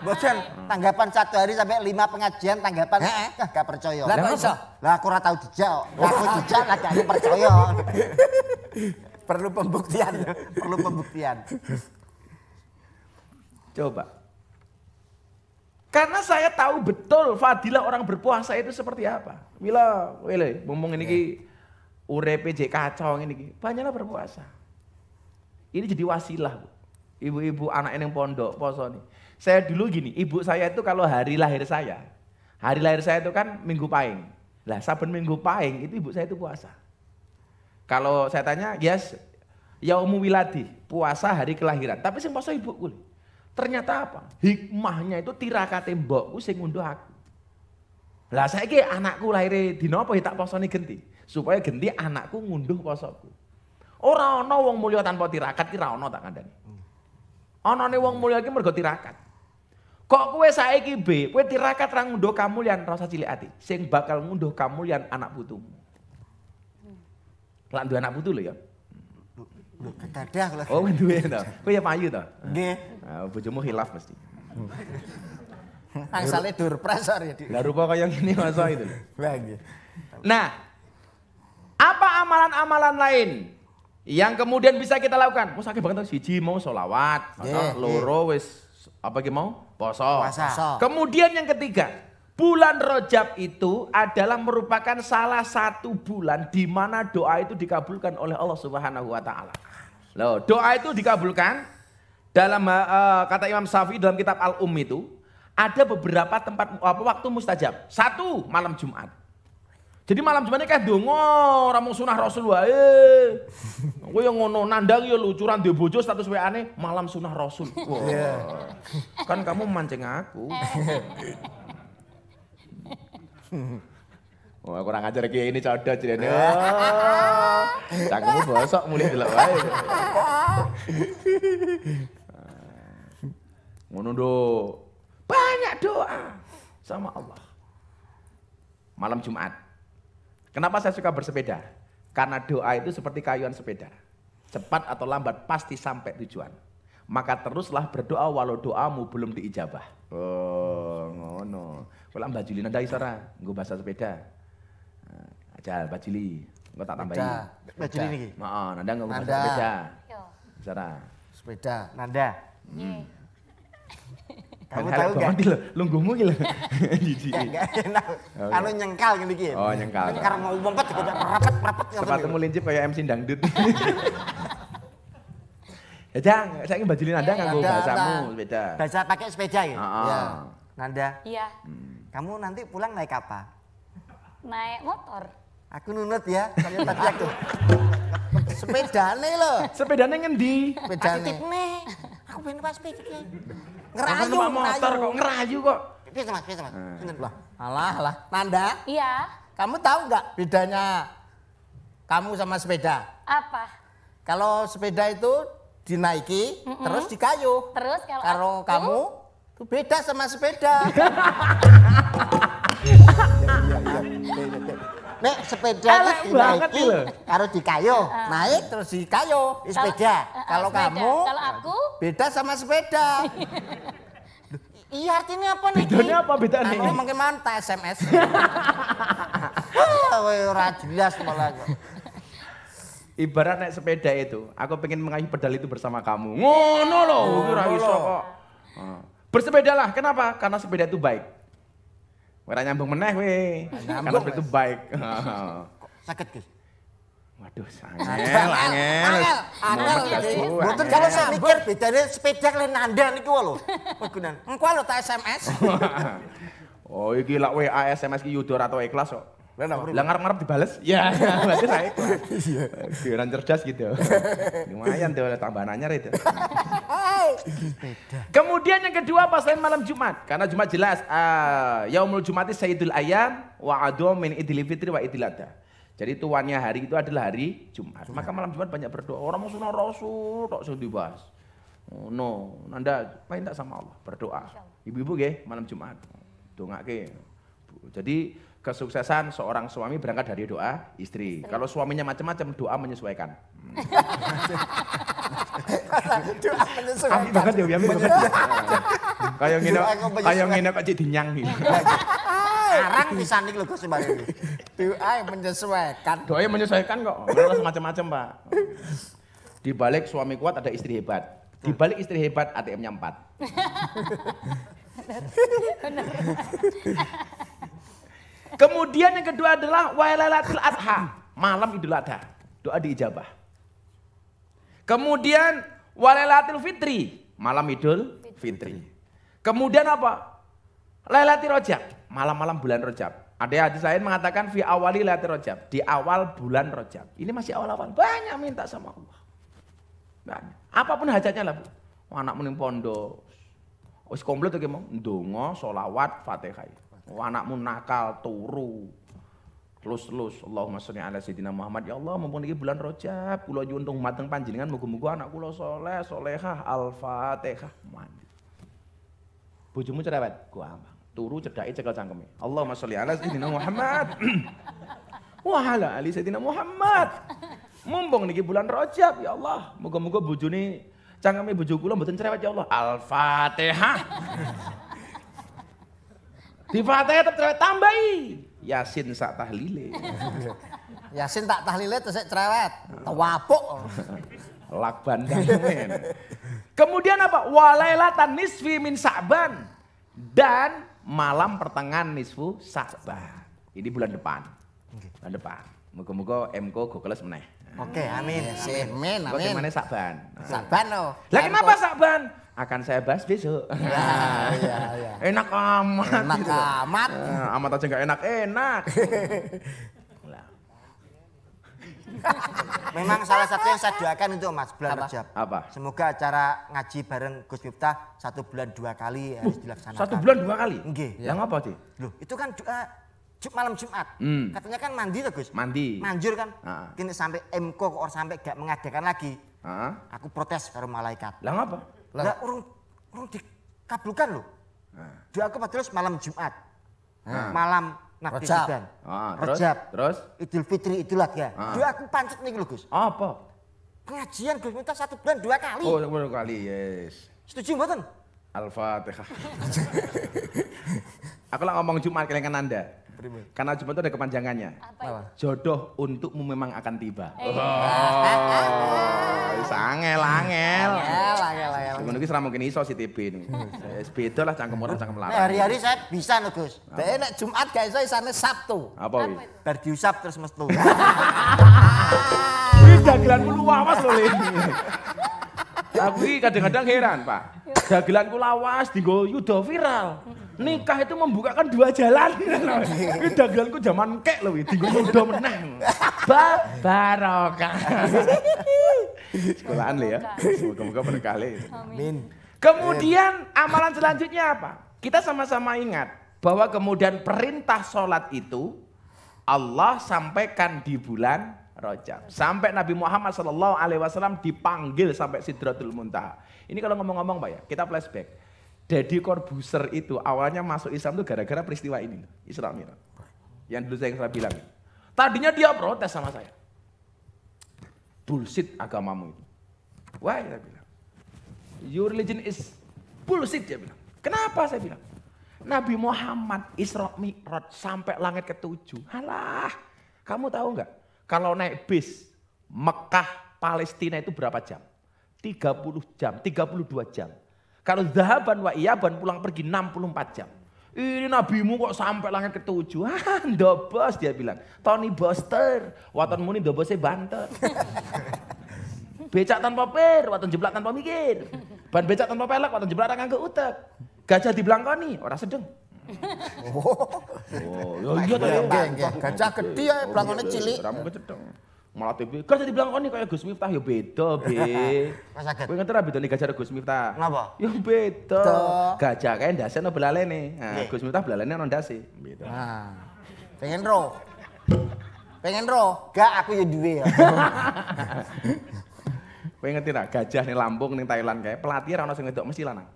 Boten, tanggapan 1 hari sampai 5 pengajian tanggapan gak percaya. Lah kok iso? Lah aku ora tau dijak. Lah aku dijak lah gak percaya. Perlu pembuktian. Coba. Karena saya tahu betul fadilah orang berpuasa itu seperti apa. Wile, ngomong ini ki urepe jek kacau ini ki. Banyaklah berpuasa. Ini jadi wasilah, Bu. Ibu-ibu anak yang pondok poso nih. Saya dulu gini, ibu saya itu kalau hari lahir saya itu kan Minggu Pahing. Lah saben Minggu Pahing itu ibu saya itu puasa. Kalau saya tanya, yes, yaumu wiladi, puasa hari kelahiran. Tapi sing poso ibuku. Ternyata apa? Hikmahnya itu tirakate mbokku sing ngunduh aku. Lah saiki anakku lahir dina apa ya tak posone genti, supaya genti anakku ngunduh posoku. Ora ana wong mulya tanpa tirakat ki ra ana tak kandhani. Anane wong mulya ki mergo tirakat. Kok kowe saiki kowe tirakat ra ngunduh kamulyan ra usah cilik ati. Sing bakal ngunduh kamulyan anak putumu. Lah duwe anak putu lho ya. Dadah kalau. Oh, duwe to. Kowe ya payu to? Nggih. Bojomu khilaf mesti. Angsale durpres ya. Lah rupa kaya ngene masa itu. Lah nggih. Nah, apa amalan-amalan lain yang kemudian bisa kita lakukan? Mau sakit banget siji mau sholawat, loro wis apa ki mau? Poso. Kemudian yang ketiga, bulan Rajab itu adalah merupakan salah satu bulan di mana doa itu dikabulkan oleh Allah Subhanahu wa taala. Loh, doa itu dikabulkan dalam kata Imam Syafi'i dalam kitab Al-Um itu ada beberapa tempat waktu mustajab. 1 malam Jumat. Jadi malam Jumat ini kayak dongo ora mung sunah Rasul wae. Kowe yang ngono nandang ya lucuran duwe bojo status WA-ne malam sunah Rasul. Wow. Kan kamu mancing aku. Wah, kurang ajar kiai ini codot jenenge. Oh. Cangkemmu bosok mulih delok wae. Ngono do. Banyak doa sama Allah. Malam Jumat. Kenapa saya suka bersepeda? Karena doa itu seperti kayuan sepeda. Cepat atau lambat pasti sampai tujuan. Maka teruslah berdoa walau doamu belum diijabah. Oh, ngono. Kalau Mbak Juli nanda isora, nggo bahasa sepeda. Ajal Mbak Juli, engko tak tambahi. Mbak Juli niki. Heeh, nanda nggo bahasa sepeda. Yo. Isora. Sepeda. Nanda. Kamu tahu enggak? Lungguhmu iki lho. Jijik. Enggak enak. Anu nyengkal ngene iki. Oh, nyengkal. Karena mau ngumpet juga rapet Sepatumu lincip kayak MC dangdut. Ya Jang, saya ingin baju Nanda nganggo bahasamu sepeda. Bahasa pakai sepeda ya? Iya. Nanda. Iya. Kamu nanti pulang naik apa? Naik motor. Aku nunut ya, kalian tadi aku. Sepedane lho. Sepedane ngendi? Aku Sepedane. tipne. Aku pengen pas sepeda iki. Ngerayu motor kok ngerayu kok. Biasa Mas. Bener. Lah, alah. Nanda, Iya. kamu tahu nggak bedanya kamu sama sepeda? Apa? Kalau sepeda itu dinaiki, terus dikayuh. Terus Kalau kamu itu beda sama sepeda. Nek sepeda iki dinaiki karo dikayuh. Naik terus dikayuh. Sepeda. Kalau sepeda. kamu Kalau aku beda sama sepeda. Iya artinya apa nih? Bedanya apa bedanya? Anu mungkin mantap SMS. Ora jelas malah. Ibarat naik sepeda itu, aku pengen mengayuh pedal itu bersama kamu. Ngono loh, ora iso kok. Bersepedalah, kenapa? Karena sepeda itu baik. Ora nyambung meneh we. Karena sepeda itu baik. Sakit, Gus. Waduh, angel. Mboten kalau saya mikir bedane sepeda kalian Nanda niku lho. Pegunan. Engko lho tak SMS. Oh, iki lak WA SMS ki Yudo atau ikhlas kok. Lah ngarep-ngarep dibales? Ya, berarti ra ikhlas. Kira cerdas gitu. Lumayan tuh tambahan anyar itu. Kemudian yang kedua pas lain malam Jumat. Karena Jumat jelas Yaumul Jumati Sayyidul Ayyam wa adu min Idul Fitri wa Idul Adha. Jadi tuannya hari itu adalah hari Jumat. Maka malam Jumat banyak berdoa. Orang mau sunah rasul tok sing dibahas. Oh no, Nanda minta sama Allah berdoa. Ibu-ibu nggih malam Jumat. Dongake. Jadi kesuksesan seorang suami berangkat dari doa istri. Kalau suaminya macam-macam doa menyesuaikan. Doa menyesuaikan. Amin banget ya, amin banget. Kayak ngene kok cek dinyang gitu. Arang pisan iki lho Gus Mbak. Doa menyesuaikan. Doa menyesuaikan kok. Ora macam-macam, Pak. Di balik suami kuat ada istri hebat. Di balik istri hebat ATM-nya 4. Kemudian yang kedua adalah Lailatul Adha, malam Idul Adha. Doa diijabah. Kemudian Lailatul Fitri, malam Idul Fitri. Kemudian apa? Lailatul Rajab, malam-malam bulan Rajab. Ada hadis lain mengatakan fi awali Lailatul Rajab, di awal bulan Rajab. Ini masih awal-awal, banyak minta sama Allah. Banyak. Apapun hajatnya lah, Bu. Anak mending pondok. Wis komplit iki mau ndonga, sholawat, Fatihah. Anakmu nakal, turu. Telus-telus, Allahumma sholli ala sayyidina Muhammad. Ya Allah, mumpung iki bulan Rajab, kula nyuwun mateng panjenengan muga-muga anak kula saleh, salehah, Al-Fatihah. Mandi. Bojomu cerewet, gampang. Turu cedhake cekel cangkeme. Allahumma sholli ala sayyidina Muhammad. Wa ala ali sayyidina Muhammad. Mumpung niki bulan Rajab, ya Allah, muga-muga bojone cangkeme bojo kula mboten cerewet ya Allah. Al-Fatihah. Di Fatihah tetap cerewet, tambahi Yasin sak tahlile. Yasin tak tahlile terus cerewet. Tawapuk. Lakban men. Kemudian apa? Walailatan nisfi min Sa'ban. Dan malam pertengahan nisfu Sa'ban. Ini bulan depan. Bulan depan. Moga-moga MK go kelas meneh. Oke, amin. Amin, Kok amin. gimana Sa'ban? Saban loh. Lah kenapa Sa'ban? Akan saya bahas besok. Iya. Enak amat. Enak gitu loh. amat. Amat aja nggak enak-enak. Memang salah satu yang saya doakan itu Mas bulan Rajab. Apa? Semoga acara ngaji bareng Gus Miftah 1 bulan 2 kali harus dilaksanakan. 1 bulan 2 kali? Nggih. Yang apa sih? Loh, itu kan doa malam Jumat. Katanya kan mandi tuh Gus. Mandi. Manjur kan. Kini sampai MK kok sampai gak mengadakan lagi. Aku protes karo malaikat. Lah ngapa? Lah urung dikabulkan loh. Doa aku padahal malam Jumat. Malam Nabi Rajab. Sudan. Terus? Idul Fitri, Idul Adha. Doa aku pancet nih lho Gus. Apa? Pengajian Gus Miftah 1 bulan 2 kali. Oh, 1 kali, yes. Setuju mboten? Al-Fatihah. Aku lah ngomong Jumat kelingan Anda. Karena Jumat itu ada kepanjangannya. Apa itu? Jodoh untukmu memang akan tiba. Angel. Ngono iki ora mungkin iso si TB ini. Beda lah cangkem orang cangkem larang. Hari-hari saya bisa loh Gus. Dek nek Jumat gak iso isane Sabtu. Apa iki? Bar diusap terus mestu. Wih dagelanku luas lho Le. Tapi kadang-kadang heran Pak. Dagelanku lawas dienggo yuda viral. Nikah itu membukakan dua jalan. Ini dagelanku zaman kek lho dienggo yuda menang. Barokah. Sekolahan Le ya. Semoga-moga berkah Le. Amin. Kemudian amalan selanjutnya apa? Kita sama-sama ingat bahwa kemudian perintah sholat itu Allah sampaikan di bulan Rajab. Sampai Nabi Muhammad SAW dipanggil sampai Sidratul Muntaha. Ini kalau ngomong-ngomong Pak ya, kita flashback. Deddy Corbuzier itu awalnya masuk Islam itu gara-gara peristiwa ini. Isra Mi'raj. Yang dulu saya bilang. Tadinya dia protes sama saya. Bullshit agamamu itu. Wah, saya bilang. Your religion is bullshit, dia bilang. Kenapa saya bilang? Nabi Muhammad Isra Mi'raj sampai langit ke-7. Halah, kamu tahu nggak? Kalau naik bis Mekah Palestina itu berapa jam? 30 jam, 32 jam. Kalau zahaban wa iyaban pulang pergi 64 jam. Ini nabimu kok sampai langit ke-7. Ndobos dia bilang. Tony Boster, watonmu ini ndobosnya banter. Becak tanpa pir, waton jeblak tanpa mikir. Ban becak tanpa pelek, waton jeblak nganggo utek. Gajah diblangkoni, ora sedeng. Oh, iya to ya. Gajah gede ya, blangkone cilik. Ramu kecetheng. Malah TV, gajah diblangkoni kaya Gus Miftah ya beda, Be. Mas saged. Kowe ngerti ra bedane gajah karo Gus Miftah? Kenapa? Ya beda. Gajah kae ndase ono belalene. Nah, Gus Miftah belalene ono ndase. Beda. Nah. Pengen roh. Gak aku ya duwe ya. Kowe ngerti ra gajah ning Lampung ning Thailand kae pelatih ra ono sing wedok mesti lanang.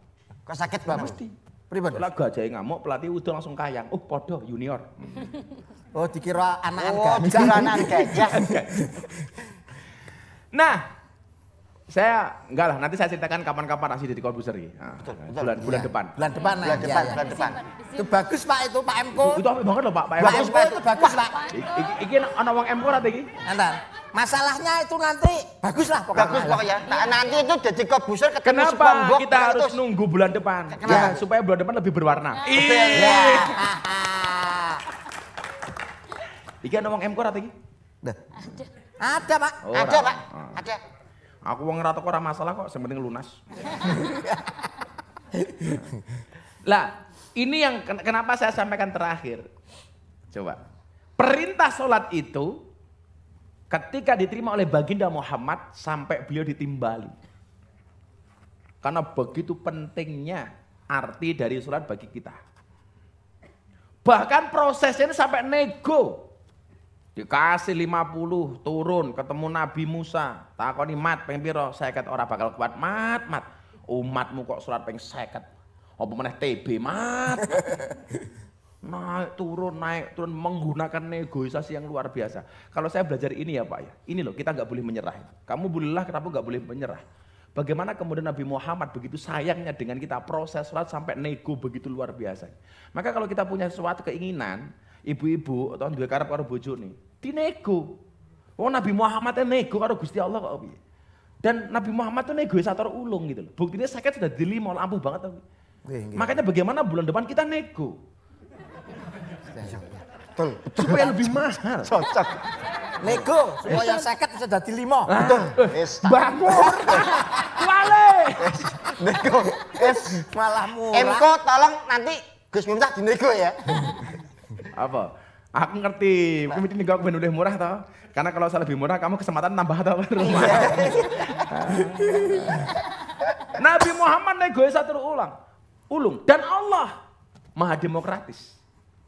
Kok sakit Bapak? Mesti. Pripun? Lah gajah ngamuk pelatih udah langsung kayang. Oh, podo junior. Oh, dikira anakan Oh, gajah. jalanan gajah. Nah, saya enggak lah, nanti saya ceritakan kapan-kapan asli di Corbuzier ini. Nah, bulan depan. Bulan depan. Bulan depan. Itu bagus Pak itu Pak Emko. Itu apik banget loh Pak. Pak Emko itu bagus Pak. Iki ana wong MK ora iki? Antar. Masalahnya itu nanti bagus lah pokoknya. Bagus pokoknya. Nah, nanti itu jadi Corbuzier ketemu Kenapa SpongeBob kita harus nunggu bulan depan? Ya, supaya bulan depan lebih berwarna. Iya. Iki ana wong MK ora iki? Ada Pak. Oh, Ada Pak, ada. Aku wong ora teko ora masalah kok, sing penting lunas. Lah, ini yang kenapa saya sampaikan terakhir. Coba. Perintah sholat itu ketika diterima oleh baginda Muhammad sampai beliau ditimbali. Karena begitu pentingnya arti dari sholat bagi kita. Bahkan prosesnya ini sampai nego. Dikasih 50 turun ketemu Nabi Musa. Takoni mat ping pira 50 ora bakal kuat mat. Umatmu kok sholat ping 50. Apa meneh TB mat. Naik turun menggunakan negosiasi yang luar biasa. Kalau saya belajar ini ya Pak ya, ini loh kita nggak boleh menyerah. Kamu bolehlah, kenapa nggak boleh menyerah? Bagaimana kemudian Nabi Muhammad begitu sayangnya dengan kita proses sholat sampai nego begitu luar biasa. Maka kalau kita punya suatu keinginan, ibu-ibu atau duwe karep karo bojone, dinego. Oh Nabi Muhammad nego karo Gusti Allah kok piye? Dan Nabi Muhammad tuh nego sator ulung gitu loh. Buktinya sakit sudah dilimo ampuh banget tapi. Makanya bagaimana bulan depan kita nego? Betul. Supaya lebih mahal. Cocok. Nego supaya 50 bisa jadi 5. Betul. Bangun. Wale. Nego. Malah murah. Emko tolong nanti Gus Miftah dinego ya. Apa? Aku ngerti, mungkin nego aku lebih murah toh. Karena kalau saya lebih murah, kamu kesempatan nambah atau rumah. Nabi Muhammad nego satu ulung. Dan Allah maha demokratis.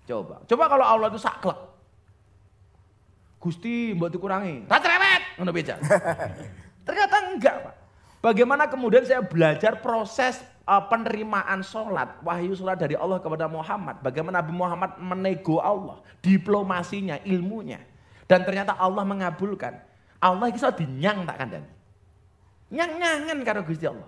Coba kalau Allah itu saklek. Gusti mbok dikurangi. Tak cerewet, ngono beja. Ternyata enggak, Pak. Bagaimana kemudian saya belajar proses penerimaan sholat, wahyu sholat dari Allah kepada Muhammad. Bagaimana Nabi Muhammad menego Allah, diplomasinya, ilmunya. Dan ternyata Allah mengabulkan. Allah itu dinyang tak kandani. Nyang-nyangan karo Gusti Allah.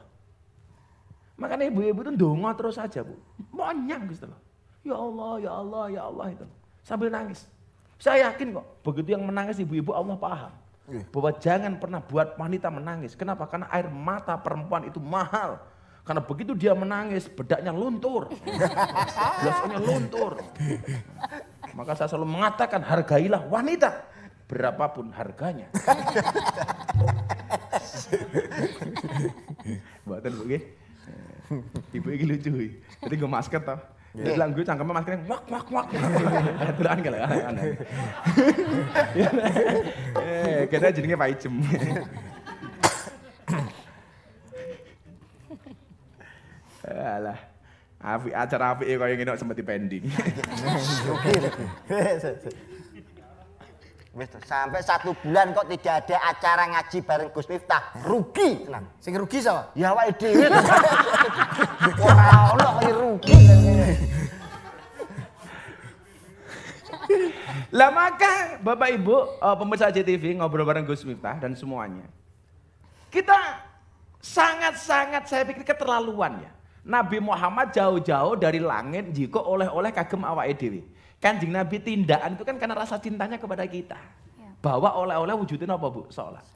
Makanya ibu-ibu itu ndonga terus saja Bu. Mau nyang Gusti Allah. Ya Allah, ya Allah, ya Allah itu. Sambil nangis. Saya yakin kok, begitu yang menangis ibu-ibu Allah paham. Bahwa jangan pernah buat wanita menangis. Kenapa? Karena air mata perempuan itu mahal. Karena begitu dia menangis, bedaknya luntur. Biasanya luntur. Maka saya selalu mengatakan, hargailah wanita. Berapapun harganya. Buatan bu, ibu ini lucu. Jadi gue masker tau. Dia bilang gue cangkemnya maskernya wak. Aturan kalau aneh. Kita jadinya Pak Ijem. Alah, acara api kau yang ini sempat dipending. Sampai 1 bulan kok tidak ada acara ngaji bareng Gus Miftah. Rugi tenang. Sing rugi sapa? Ya awake dhewe. Ora ono kok rugi. Lah maka Bapak Ibu pemirsa JTV ngobrol bareng Gus Miftah dan semuanya. Kita sangat-sangat saya pikir keterlaluan ya. Nabi Muhammad jauh-jauh dari langit jika oleh-oleh kagem awake dhewe. Kanjeng Nabi tindakan itu kan karena rasa cintanya kepada kita. Ya. Bahwa oleh-oleh wujudnya apa Bu? Sholat.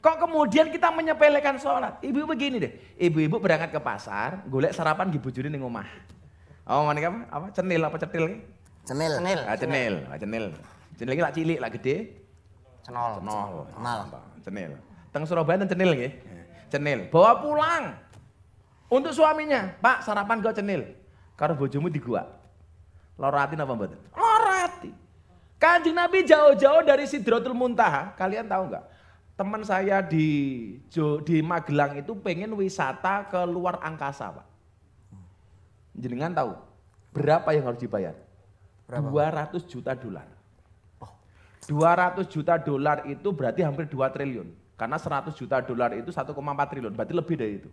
Kok kemudian kita menyepelekan sholat? Ibu begini deh, ibu-ibu berangkat ke pasar, golek sarapan di bojone ning omah. Oh ngene apa? Cenil apa cetil? Cenil. Cenil iki lak cilik, lak gede. Cenol. Cenil. Teng Surabaya ten cenil nggih. Cenil. Bawa pulang. Untuk suaminya, Pak sarapan kau cenil. Karo bojomu di gua. Lorati apa mboten? Lorati. Kanjeng Nabi jauh-jauh dari Sidratul Muntaha. Kalian tahu nggak? Teman saya di Magelang itu pengen wisata ke luar angkasa, Pak. Jenengan tahu berapa yang harus dibayar? Berapa? 200 juta dolar. 200 juta dolar itu berarti hampir 2 triliun. Karena 100 juta dolar itu 1,4 triliun. Berarti lebih dari itu.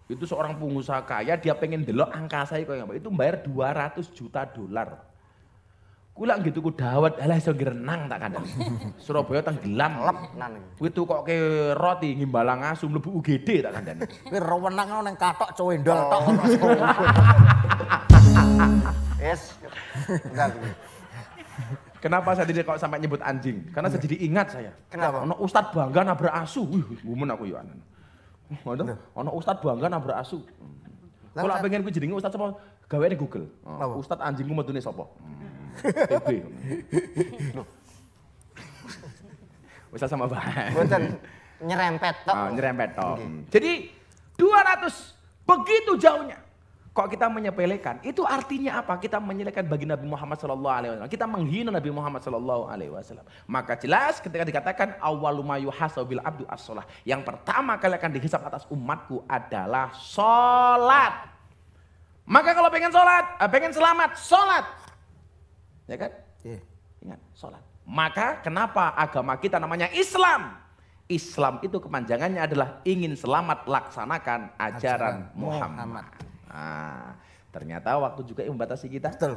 Itu seorang pengusaha kaya, dia pengen delok angkasa itu bayar 200 juta dolar. Kula gitu ku dawet, alah iso renang tak kandhani. Surabaya tenggelam. Kuwi kok ke roti ngimbalang asu mlebu UGD tak kandhani. Kuwi rewenang nang kathok cowendol tok. Yes. Kenapa saya tidak kok sampai nyebut anjing? Karena saya jadi ingat saya. Kenapa? Ono Ustadz bangga nabrak asu. Gumen aku ya. Ono Ustadz bangga nabrak asu. Kalau pengen gue jenenge Ustadz apa? Gawe di Google. Ustadz anjingku metune sapa? TB. Ustadz sama bahan. Boten nyerempet tok. Nyerempet tok. Jadi 200 begitu jauhnya. Kok kita menyepelekan? Itu artinya apa? Kita menyepelekan bagi Nabi Muhammad SAW. Kita menghina Nabi Muhammad SAW. Maka jelas ketika dikatakan awwalu ma yuhasabil abdu as-shalah. Yang pertama kali akan dihisab atas umatku adalah sholat. Maka kalau pengen sholat, pengen selamat, sholat. Ya kan? Ingat, sholat. Maka kenapa agama kita namanya Islam? Islam itu kepanjangannya adalah ingin selamat laksanakan ajaran Muhammad. Nah, ternyata waktu juga yang membatasi kita. Betul.